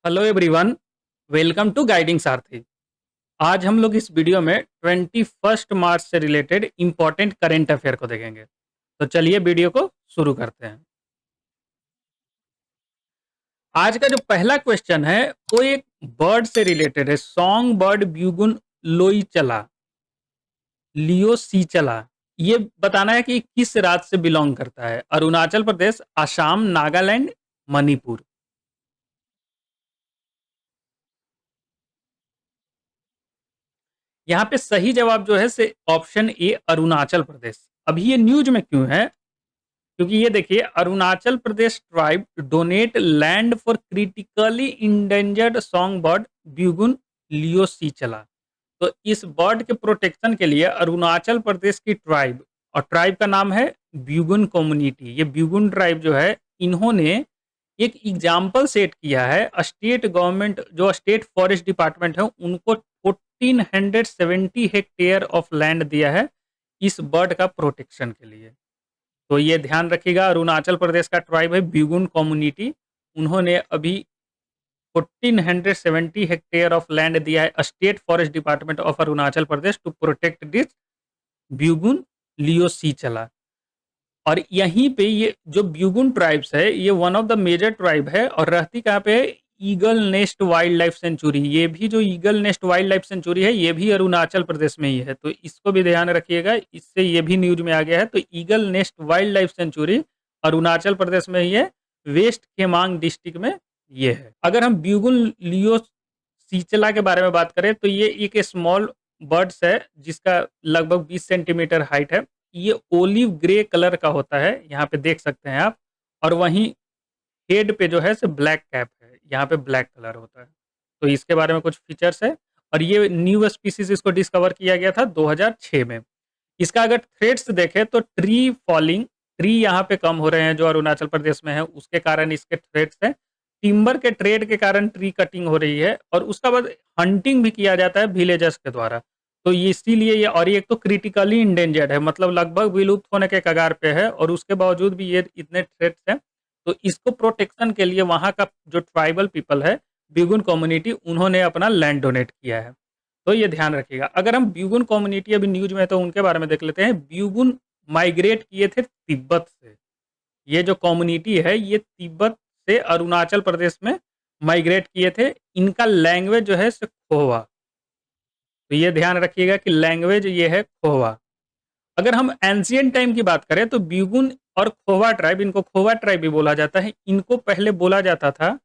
Hello everyone, welcome to guiding Sarathi. आज हम लोग इस वीडियो में 21 मार्च से रिलेटेड इंपॉर्टेंट करंट अफेयर को देखेंगे। तो चलिए वीडियो को शुरू करते हैं। आज का जो पहला क्वेश्चन है वो एक बर्ड से रिलेटेड है। सॉन्ग बर्ड ब्यूगन लोई चला लियो सी चला। ये बताना है कि किस राज्य से बिलोंग करता है। अरुणाचल प्रदेश, असम, नागालैंड, मणिपुर। यहाँ पे सही जवाब जो है से ऑप्शन ए अरुणाचल प्रदेश। अभी ये न्यूज में क्यों है? क्योंकि ये देखिए, Arunachal Pradesh tribe donate land for critically endangered song bird Bugun liocichla. तो इस बर्ड के प्रोटेक्शन के लिए अरुणाचल प्रदेश की ट्राइब, और ट्राइब का नाम है ब्यूगन कम्युनिटी। ये ब्यूगन ट्राइब जो है, इन्होंने एक एग्जाम्पल सेट किया है। स्टेट गवर्नमेंट, जो स्टेट फॉरेस्ट डिपार्टमेंट है, उनको 1470 हेक्टेयर ऑफ लैंड दिया है इस बर्ड का प्रोटेक्शन के लिए। तो ये ध्यान रखिएगा, अरुणाचल प्रदेश का ट्राइब है ब्यूगन कम्युनिटी। उन्होंने अभी 1470 हेक्टेयर ऑफ लैंड दिया है state forest department of Arunachal Pradesh to protect this Bugun liocichla. और यहीं पे ये जो ब्यूगन ट्राइब्स है, ये one of the major tribe है और रहती कहाँ पे है? Eagle nest wildlife sanctuary. ये भी जो eagle nest wildlife sanctuary है, ये भी अरुणाचल प्रदेश में ही है। तो इसको भी ध्यान रखिएगा, इससे ये भी न्यूज में आ गया है। तो eagle nest wildlife sanctuary Arunachal Pradesh में ही है, वेस्ट केमांग डिस्ट्रिक्ट में ये है। अगर हम ब्यूगन लियो सीचला के बारे में बात करें तो ये एक स्मॉल बर्ड्स है जिसका लगभग 20 सेंटीमीटर हाइट है। ये ओलिव ग्रे कलर का होता है, यहाँ पे देख सकते हैं आप। और वहीं हेड पे जो है से ब्लैक कैप है, यहाँ पे ब्लैक कलर होता है। तो इसके बारे में कुछ फीचर्स है। और ये न्यू स्पीसीज इसको डिस्कवर किया गया था 2006 में। इसका अगर थ्रेड्स देखें तो ट्री फॉलिंग, ट्री यहाँ पे कम हो रहे हैं जो अरुणाचल प्रदेश में है, उसके कारण इसके थ्रेड्स हैं। टिम्बर के ट्रेड के कारण ट्री कटिंग हो रही है, और उसका बाद हंटिंग भी किया जाता है विलेजर्स के द्वारा। तो ये इसीलिए ये, और ये एक तो क्रिटिकली इंडेंजर्ड है, मतलब लगभग विलुप्त होने के कगार पे है, और उसके बावजूद भी ये इतने थ्रेट्स हैं। तो इसको प्रोटेक्शन के लिए वहां का जो ट्राइबल पीपल है, ब्यूगन कम्युनिटी, उन्होंने अपना लैंड डोनेट किया है। तो ये ध्यान रखिएगा। अगर हम ब्यूगन कम्युनिटी अभी न्यूज में है तो उनके बारे में देख लेते हैं। ब्यूगन माइग्रेट किए थे तिब्बत से। ये जो कम्युनिटी है, ये तिब्बत से अरुणाचल प्रदेश में माइग्रेट किए थे। इनका लैंग्वेज जो है से खोवा। तो ये ध्यान रखिएगा कि लैंग्वेज ये है खोवा। अगर हम एंशियंट टाइम की बात करें तो ब्यूगन और खोवा ट्राइब, इनको खोवा ट्राइब भी बोला जाता है, इनको पहले बोला जाता था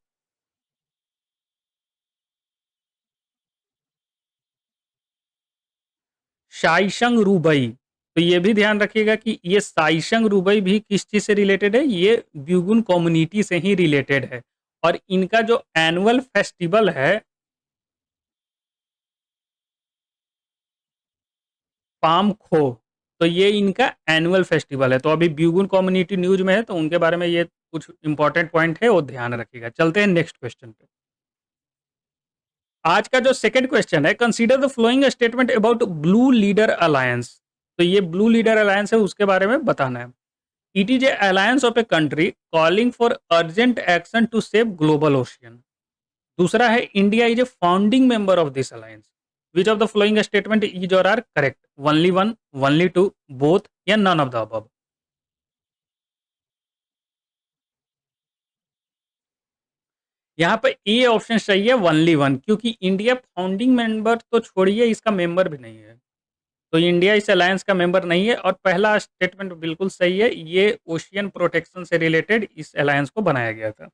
साइशंग रूबई। तो ये भी ध्यान रखिएगा कि ये साइशंग रूबई भी किस चीज से रिलेटेड है? ये ब्यूगन कम्युनिटी से ही रिलेटेड है। और इनका जो एनुअल फेस्टिवल है पाम खो, तो ये इनका एनुअल फेस्टिवल है। तो अभी ब्यूगन कम्युनिटी न्यूज में है तो उनके बारे में ये कुछ इंपॉर्टेंट पॉइंट है, वो ध्यान रखिएगा। चलते हैं नेक्स्ट क्वेश्चन पे। आज का जो सेकंड क्वेश्चन है, consider the flowing statement about blue leader alliance. तो ये ब्लू लीडर अलायंस है, उसके बारे में बताना है। It is a alliance of a country calling for urgent action to save global ocean. दूसरा है, India is a founding member of this alliance. Which of the flowing statement is और are correct? Only one, only two, both, या none of the above? यहाँ पे A option सही है, only one. क्योंकि India founding member तो छोड़िए, इसका मेंबर भी नहीं है। तो इंडिया इस अलायंस का मेंबर नहीं है। और पहला स्टेटमेंट बिल्कुल सही है, ये ओशियन प्रोटेक्शन से रिलेटेड इस अलायंस को बनाया गया था।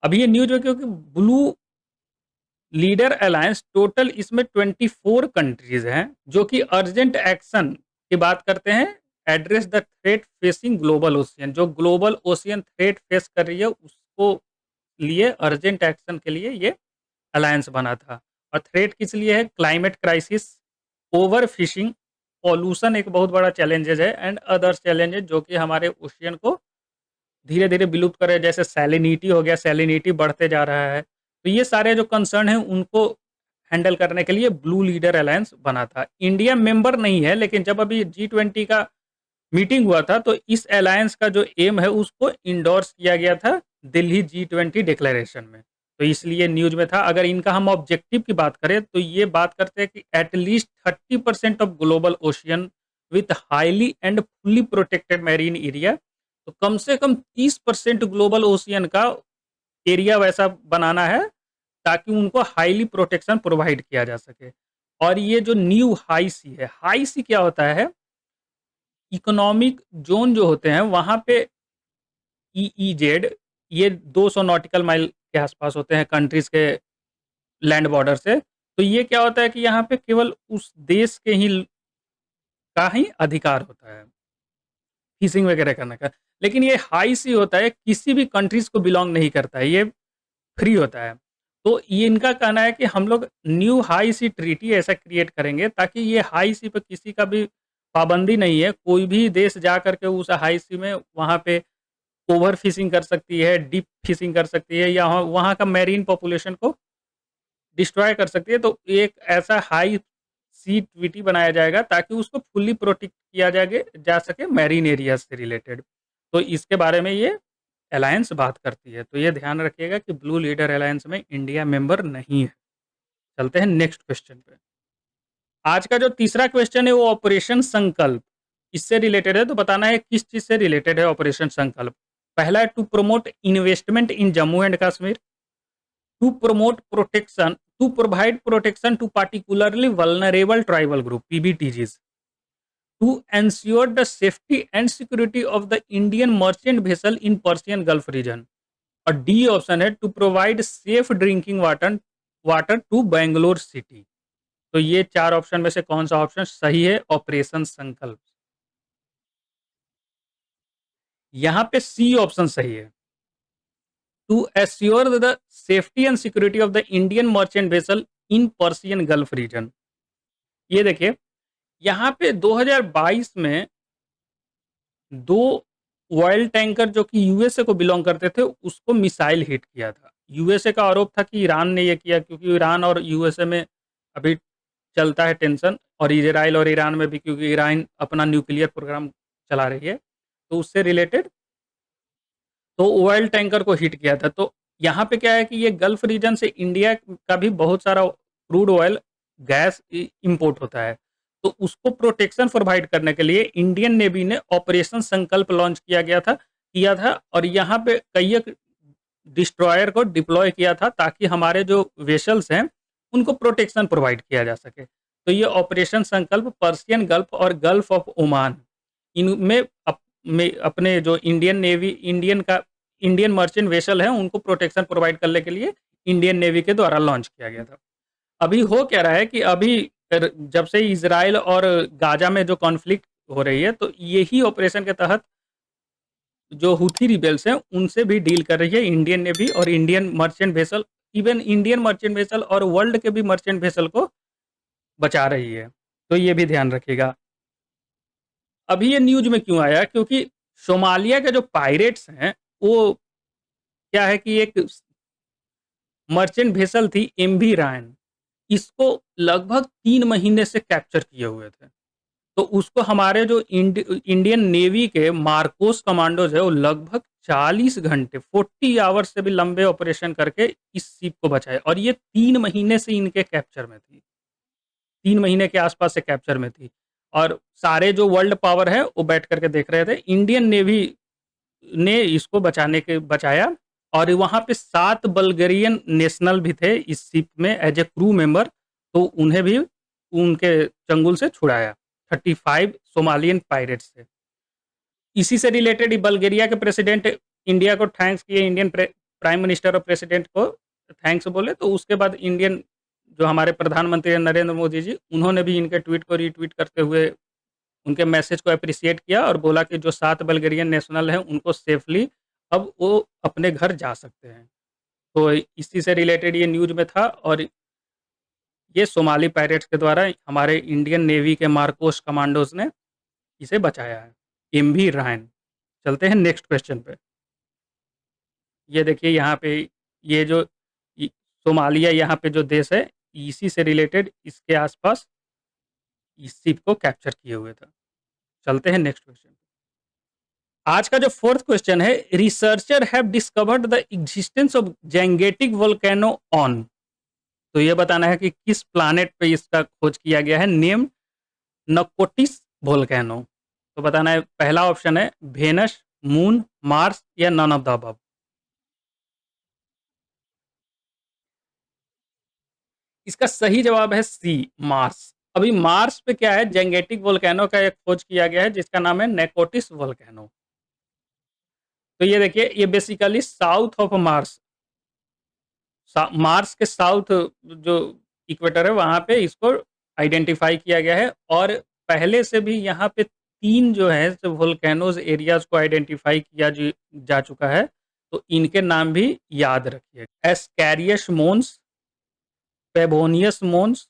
अभी ये न्यूज में, क्योंकि ब्लू लीडर अलायंस टोटल इसमें 24 कंट्रीज हैं जो कि अर्जेंट एक्शन की बात करते हैं। Address the threat facing global ocean, जो ग्लोबल ओशियन थ्रेट फेस कर रही है उसको लिए अर्जेंट एक्शन के लिए ये अलायंस बना था। और थ्रेट किस लिए है? Climate crisis, over fishing, pollution एक बहुत बड़ा चैलेंजेज है, एंड अदर चैलेंजेज जो कि हमारे ओशियन को धीरे धीरे विलुप्त कर रहे हैं। जैसे सैलिनिटी हो गया, सैलिनिटी बढ़ते जा रहा है। तो ये सारे जो कंसर्न है उनको हैंडल करने के लिए ब्लू लीडर अलायंस बना था। इंडिया मेंबर नहीं है, लेकिन जब अभी G20 का मीटिंग हुआ था तो इस अलायंस का जो एम है उसको इंडोर्स किया गया था दिल्ली G20 डिक्लेरेशन में। तो इसलिए न्यूज़ में था। अगर इनका हम ऑब्जेक्टिव की बात करें तो ये बात करते हैं कि at least 30% of global ocean with highly and fully protected marine area. तो कम से कम 30% ग्लोबल ओशियन का एरिया वैसा बनाना है ताकि उनको हाईली प्रोटेक्शन प्रोवाइड किया जा सके। और ये जो न्यू हाई सी है, हाई सी क्या होता है? इकोनॉमिक जोन जो होते हैं वहां पे ईईजेड, ये 200 नॉटिकल माइल के आसपास होते हैं कंट्रीज के लैंड बॉर्डर से। तो ये क्या होता है कि यहाँ पे केवल उस देश के ही का ही अधिकार होता है फिशिंग वगैरह करने का। लेकिन ये हाई सी होता है, किसी भी कंट्रीज को बिलोंग नहीं करता है, ये फ्री होता है। तो ये इनका कहना है कि हम लोग न्यू हाई सी ट्रीटी ऐसा क्रिएट करेंगे ताकि ये हाई सी पे किसी का भी पाबंदी नहीं है। कोई भी देश जा करके उस हाई सी में वहाँ पे ओवर फिशिंग कर सकती है, डीप फिशिंग कर सकती है, या वहाँ वहाँ का मैरीन पॉपुलेशन को डिस्ट्रॉय कर सकती है। तो एक ऐसा हाई सी ट्रीटी बनाया जाएगा ताकि उसको फुल्ली प्रोटेक्ट किया जाए जा सके मैरीन एरियाज से रिलेटेड। तो इसके बारे में ये अलायंस बात करती है। तो ये ध्यान रखिएगा कि ब्लू लीडर अलायंस में इंडिया मेंबर नहीं है। चलते हैं नेक्स्ट क्वेश्चन पे। आज का जो तीसरा क्वेश्चन है वो ऑपरेशन संकल्प, इससे रिलेटेड है। तो बताना है किस चीज से रिलेटेड है ऑपरेशन संकल्प। पहला है to promote investment in Jammu and Kashmir, to promote protection, to provide protection to particularly vulnerable tribal group PBTGs, to ensure the safety and security of the Indian merchant vessel in Persian Gulf region. और D option है to provide safe drinking water water to Bangalore city. तो ये चार option में से कौन सा option सही है ऑपरेशन संकल्प? यहां पे सी ऑप्शन सही है, to assure the safety and security of the Indian merchant vessel in Persian Gulf region. ये देखिए, यहाँ पे 2022 में दो ऑयल टैंकर जो कि यूएसए को बिलोंग करते थे उसको मिसाइल हिट किया था। यूएसए का आरोप था कि ईरान ने ये किया, क्योंकि ईरान और यूएसए में अभी चलता है टेंशन, और इजराइल और ईरान में भी, क्योंकि ईरान अपना न्यूक्लियर प्रोग्राम चला रही है। तो उससे रिलेटेड तो ऑयल टैंकर को हिट किया था। तो यहाँ पे क्या है कि ये गल्फ रीजन से इंडिया का भी बहुत सारा क्रूड ऑयल गैस इंपोर्ट होता है। तो उसको प्रोटेक्शन प्रोवाइड करने के लिए इंडियन नेवी ने ऑपरेशन संकल्प लॉन्च किया था और यहाँ पे कई डिस्ट्रॉयर को डिप्लॉय किया था ताकि हमारे जो वेसल्स हैं उनको प्रोटेक्शन प्रोवाइड किया जा सके। तो ये ऑपरेशन संकल्प पर्सियन गल्फ और गल्फ ऑफ ओमान इनमें में अपने जो इंडियन मर्चेंट वेसल है उनको प्रोटेक्शन प्रोवाइड करने के लिए इंडियन नेवी के द्वारा लॉन्च किया गया था। अभी हो क्या रहा है कि अभी जब से इजराइल और गाजा में जो कॉन्फ्लिक्ट हो रही है, तो यही ऑपरेशन के तहत जो हुथी रिबेल्स हैं उनसे भी डील कर रही है इंडियन नेवी और Indian merchant vessel. Even Indian merchant vessel और वर्ल्ड के भी मर्चेंट वेसल को बचा रही है। तो ये भी ध्यान रखिएगा। अभी ये न्यूज में क्यों आया? क्योंकि सोमालिया के जो पायरेट्स हैं वो क्या है कि एक मर्चेंट वेसल थी एमवी रायन, इसको लगभग 3 महीने से कैप्चर किए हुए थे। तो उसको हमारे जो इंडियन नेवी के मार्कोस कमांडोज है वो लगभग 40 घंटे 40 आवर्स से भी लंबे ऑपरेशन करके इस शिप को बचाए, और ये 3 महीने से इनके कैप्चर में थी। 3 महीने के आसपास से कैप्चर में थी, और सारे जो वर्ल्ड पावर है वो बैठ करके देख रहे थे। इंडियन नेवी ने इसको बचाया, और वहाँ पे 7 बल्गेरियन नेशनल भी थे इस शिप में एज ए क्रू मेंबर। तो उन्हें भी उनके चंगुल से छुड़ाया 35 सोमालियन पायरेट्स से। इसी से रिलेटेड बल्गेरिया के प्रेसिडेंट इंडिया को थैंक्स किए, इंडियन प्राइम मिनिस्टर और प्रेसिडेंट को थैंक्स बोले। तो उसके बाद इंडियन जो हमारे प्रधानमंत्री हैं नरेंद्र मोदी जी, उन्होंने भी इनके ट्वीट को रीट्वीट करते हुए उनके मैसेज को अप्रिशिएट किया और बोला कि जो 7 बल्गेरियन नेशनल हैं उनको सेफली अब वो अपने घर जा सकते हैं। तो इसी से रिलेटेड ये न्यूज़ में था, और ये सोमाली पायरेट्स के द्वारा हमारे इंडियन नेवी के मार्कोस कमांडोज ने इसे बचाया है। MV Ryan. चलते हैं नेक्स्ट क्वेश्चन पे। ये देखिए यहाँ पे ये जो सोमालिया यहाँ पे जो देश है, इसी से रिलेटेड इसके आसपास इस शिप को कैप्चर किए हुए था। चलते हैं नेक्स्ट क्वेश्चन। आज का जो फोर्थ क्वेश्चन है, researcher have discovered the existence of gigantic volcano on. तो ये बताना है कि किस प्लैनेट पे इसका खोज किया गया है। Name Noctis volcano. तो बताना है, पहला ऑप्शन है वेनस, मून, मार्स या नन ऑफ द अबव। इसका सही जवाब है सी, मार्स। अभी मार्स पे क्या है, जैंगेटिक वोल्केनो का एक खोज किया गया है जिसका नाम है नेकोटिस वोल्केनो। तो ये देखिए, ये basically south of Mars, Mars के साउथ जो इक्वेटर है वहां पे इसको आइडेंटिफाई किया गया है। और पहले से भी यहाँ पे तीन जो है वोल्केनोज एरियाज को आइडेंटिफाई किया जा चुका है। तो इनके नाम भी याद रखिए, एस्कैरियस मोन्स, पेबोनियस मोन्स,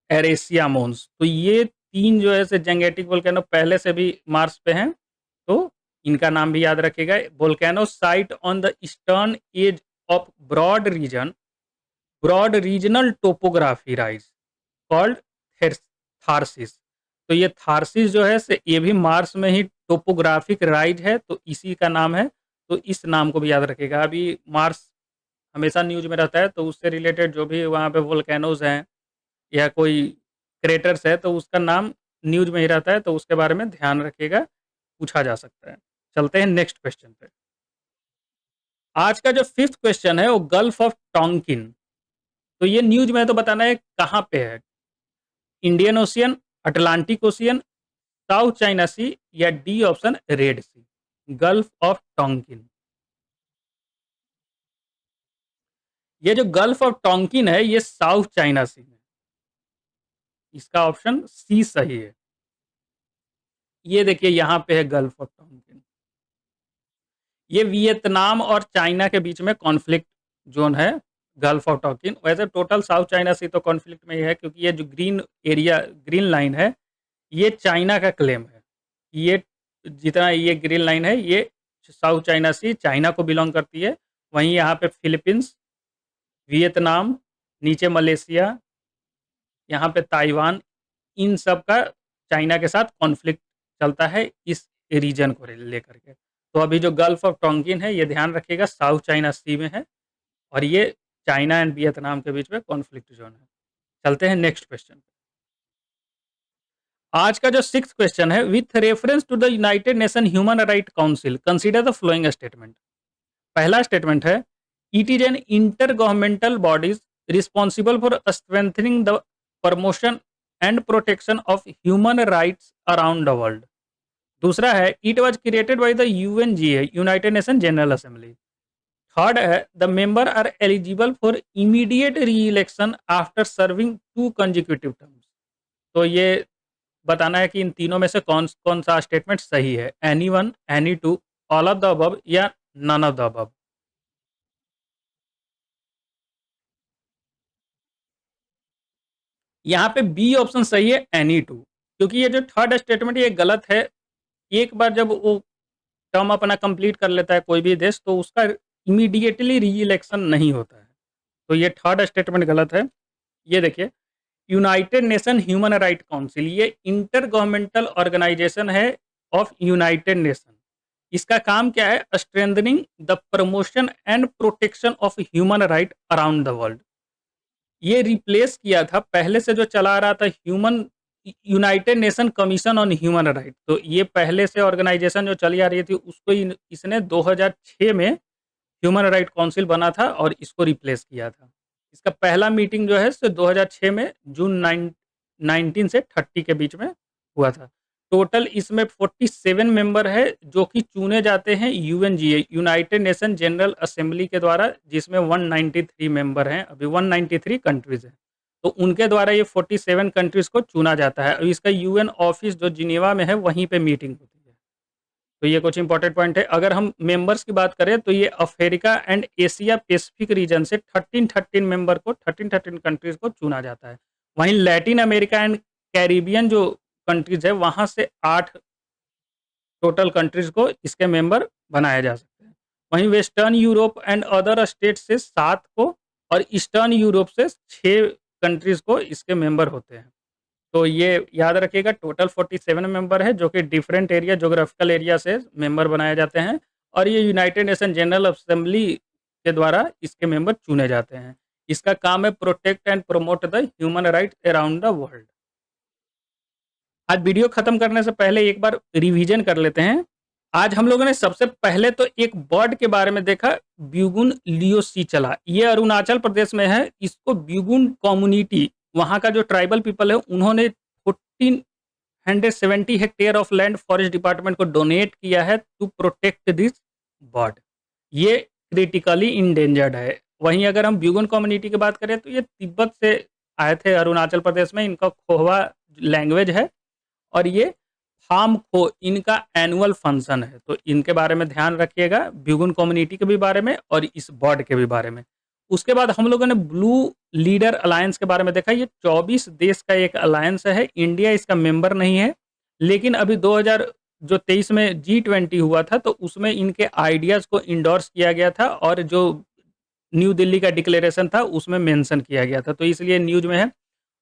एरेसिया मोन्स। तो ये तीन जो है जेंगेटिक वोल्केनो पहले से भी मार्स पे हैं। तो इनका नाम भी याद रखिएगा। Volcano site on the eastern edge of broad regional topography rise called Tharsis. तो ये थार्सिस जो है ये भी मार्स में ही टोपोग्राफिक राइज है, तो इसी का नाम है। तो इस नाम को भी याद रखिएगा। अभी मार्स हमेशा न्यूज में रहता है, तो उससे रिलेटेड जो भी वहाँ पे वोल्केनोज हैं या कोई क्रेटर्स है तो उसका नाम न्यूज में ही रहता है, तो उसके बारे में ध्यान रखिएगा, पूछा जा सकता है। चलते हैं नेक्स्ट क्वेश्चन पे। आज का जो फिफ्थ क्वेश्चन है वो गल्फ ऑफ टोंकिन। तो ये न्यूज में तो बताना है कहाँ पे है, Indian Ocean, Atlantic Ocean, South China Sea या D option Red Sea. Gulf of Tonkin, ये जो गल्फ ऑफ टोंकिन है ये साउथ चाइना सी में। इसका ऑप्शन सी सही है। ये देखिए यहाँ पे है गल्फ ऑफ टोंकिन। ये वियतनाम और चाइना के बीच में कॉन्फ्लिक्ट जोन है, गल्फ ऑफ टोंकिन। वैसे टोटल साउथ चाइना सी तो कॉन्फ्लिक्ट में ही है, क्योंकि ये जो ग्रीन एरिया, ग्रीन लाइन है, ये चाइना का क्लेम है। ये जितना ये ग्रीन लाइन है ये साउथ चाइना सी चाइना को बिलोंग करती है। वहीं यहाँ पे फिलीपींस, वियतनाम, नीचे मलेशिया, यहाँ पे ताइवान, इन सब का चाइना के साथ कॉन्फ्लिक्ट चलता है इस रीजन को लेकर के। तो अभी जो गल्फ ऑफ टोंकिन है ये ध्यान रखिएगा साउथ चाइना सी में है, और ये चाइना एंड वियतनाम के बीच में कॉन्फ्लिक्ट जोन है। चलते हैं नेक्स्ट क्वेश्चन। आज का जो सिक्स क्वेश्चन है, with reference to the United Nation Human Right Council consider the flowing statement. पहला स्टेटमेंट है, it is an intergovernmental bodies responsible for strengthening the promotion and protection of human rights around the world. दूसरा है, it was created by the UNGA, United Nation General Assembly. Third है, the member are eligible for immediate reelection after serving two consecutive terms. तो ये बताना है कि इन तीनों में से कौन कौन सा स्टेटमेंट सही है, any one, any two, all of the above या नन ऑफ द अबव। यहाँ पे बी ऑप्शन सही है, एनी टू। क्योंकि ये जो थर्ड स्टेटमेंट ये गलत है। एक बार जब वो टर्म अपना कंप्लीट कर लेता है कोई भी देश, तो उसका इमीडिएटली री इलेक्शन नहीं होता है। तो ये थर्ड स्टेटमेंट गलत है। ये देखिए, United Nation Human Right council ये इंटर गवर्नमेंटल ऑर्गेनाइजेशन है ऑफ यूनाइटेड नेशन। इसका काम क्या है, strengthening the promotion and protection of human right around the world. ये रिप्लेस किया था पहले से जो चला आ रहा था human United nation commission on human right. तो ये पहले से ऑर्गेनाइजेशन जो चली आ रही थी उसको इसने 2006 में ह्यूमन राइट काउंसिल बना था और इसको रिप्लेस किया था। इसका पहला मीटिंग जो है 2006 में जून 19 से 30 के बीच में हुआ था। टोटल इसमें 47 मेंबर है जो कि चुने जाते हैं UNGA, United Nation General assembly के द्वारा, जिसमें 193 मेंबर हैं। अभी 193 कंट्रीज हैं, तो उनके द्वारा ये 47 कंट्रीज को चुना जाता है। और इसका यूएन ऑफिस जो जिनेवा में है वहीं पे मीटिंग होती है। तो ये कुछ इंपॉर्टेंट पॉइंट है। अगर हम मेंबर्स की बात करें तो ये Africa and Asia Pacific region से 13 मेंबर को 13 कंट्रीज को चुना जाता है। वहीं लैटिन अमेरिका एंड कैरिबियन जो कंट्रीज है वहां से 8 टोटल कंट्रीज को इसके मेंबर बनाया जा सकते हैं। वहीं western Europe and other state से 7 को और ईस्टर्न यूरोप से 6 कंट्रीज को इसके मेंबर होते हैं। तो ये याद रखिएगा, टोटल 47 मेंबर है जो कि डिफरेंट एरिया ज्योग्राफिकल एरिया से मेंबर बनाए जाते हैं, और ये यूनाइटेड नेशन जनरल असेंबली के द्वारा इसके मेंबर चुने जाते हैं। इसका काम है protect and promote the human rights around the world. आज वीडियो खत्म करने से पहले एक बार रिवीजन कर लेते हैं। आज हम लोगों ने सबसे पहले तो एक बर्ड के बारे में देखा, ब्यूगुन लियोसिचला। ये अरुणाचल प्रदेश में है। इसको ब्यूगुन कम्युनिटी, वहाँ का जो ट्राइबल पीपल है, उन्होंने 1470 hectare of land forest department को डोनेट किया है टू प्रोटेक्ट दिस बर्ड। ये क्रिटिकली इंडेंजर्ड है। वहीं अगर हम ब्यूगन कम्युनिटी की बात करें तो ये तिब्बत से आए थे अरुणाचल प्रदेश में। इनका खोवा लैंग्वेज है, और ये फार्म खो इनका एनुअल फंक्शन है। तो इनके बारे में ध्यान रखिएगा, ब्यूगन कम्युनिटी के भी बारे में और इस बर्ड के भी बारे में। उसके बाद हम लोगों ने ब्लू लीडर अलायंस के बारे में देखा। ये 24 देश का एक अलायंस है। इंडिया इसका मेंबर नहीं है, लेकिन अभी 2023 में G20 हुआ था, तो उसमें इनके आइडियाज़ को इंडोर्स किया गया था, और जो न्यू दिल्ली का डिक्लेरेशन था उसमें मेंशन किया गया था, तो इसलिए न्यूज़ में है।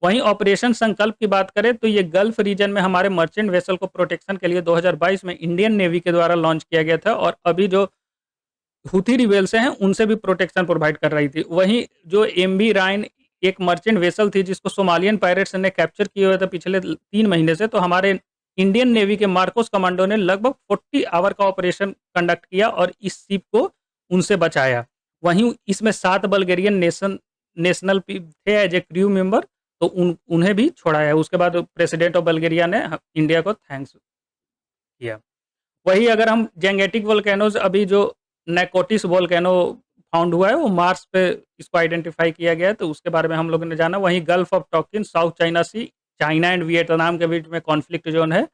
वहीं ऑपरेशन संकल्प की बात करें तो ये गल्फ रीजन में हमारे मर्चेंट वेसल को प्रोटेक्शन के लिए 2022 में इंडियन नेवी के द्वारा लॉन्च किया गया था, और अभी जो हुथी रिबेल्स हैं उनसे भी प्रोटेक्शन प्रोवाइड कर रही थी। वहीं जो एमवी राइन एक मर्चेंट वेसल थी जिसको सोमालियन पायरेट्स ने कैप्चर किए हुए थे पिछले 3 महीने से, तो हमारे इंडियन नेवी के मार्कोस कमांडो ने लगभग 40 आवर का ऑपरेशन कंडक्ट किया और इस शिप को उनसे बचाया। वहीं इसमें 7 बल्गेरियन नेशनल थे एज ए क्रू मेंबर, तो उन्हें भी छोड़ाया। उसके बाद प्रेसिडेंट ऑफ बल्गेरिया ने इंडिया को थैंक्स किया। वही अगर हम जेंगेटिक वोल्केनोज, अभी जो नैकोटिस वोल्केनो फाउंड हुआ है वो मार्स पे इसको आइडेंटिफाई किया गया है, तो उसके बारे में हम लोगों ने जाना। वहीं Gulf of Tonkin, South China Sea, China and Vietnam के बीच में कॉन्फ्लिक्ट जोन है।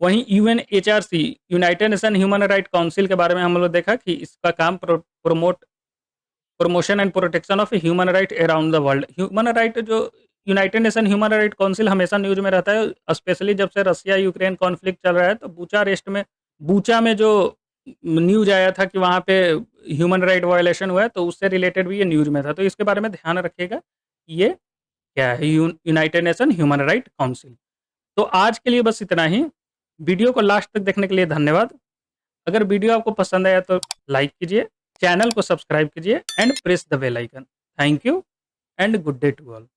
वहीं UNHRC, United Nation Human Right Council के बारे में हम लोग देखा कि इसका काम promotion and protection of human right around the world. Human right जो United Nation Human Right Council हमेशा न्यूज में रहता है, स्पेशली जब से रसिया यूक्रेन कॉन्फ्लिक्ट चल रहा है, तो बूचा में जो न्यूज आया था कि वहाँ पे ह्यूमन राइट वायलेशन हुआ है, तो उससे रिलेटेड भी ये न्यूज में था। तो इसके बारे में ध्यान रखिएगा कि ये क्या है, United Nation Human Right council. तो आज के लिए बस इतना ही। वीडियो को लास्ट तक देखने के लिए धन्यवाद। अगर वीडियो आपको पसंद आया तो लाइक कीजिए, चैनल को सब्सक्राइब कीजिए and press the bell icon. Thank you and good day to all.